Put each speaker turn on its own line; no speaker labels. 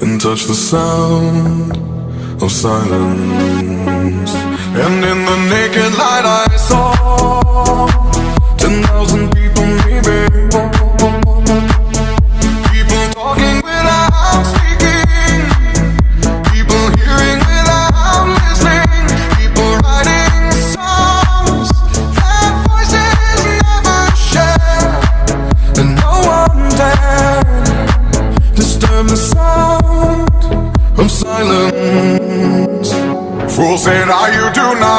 and touch the sound of silence. And in the naked light I saw 10,000 people, maybe. People talking without speaking, people hearing without listening, people writing songs that voices never share, and no one dared disturb the sound of silence. Fool said, "Are you do not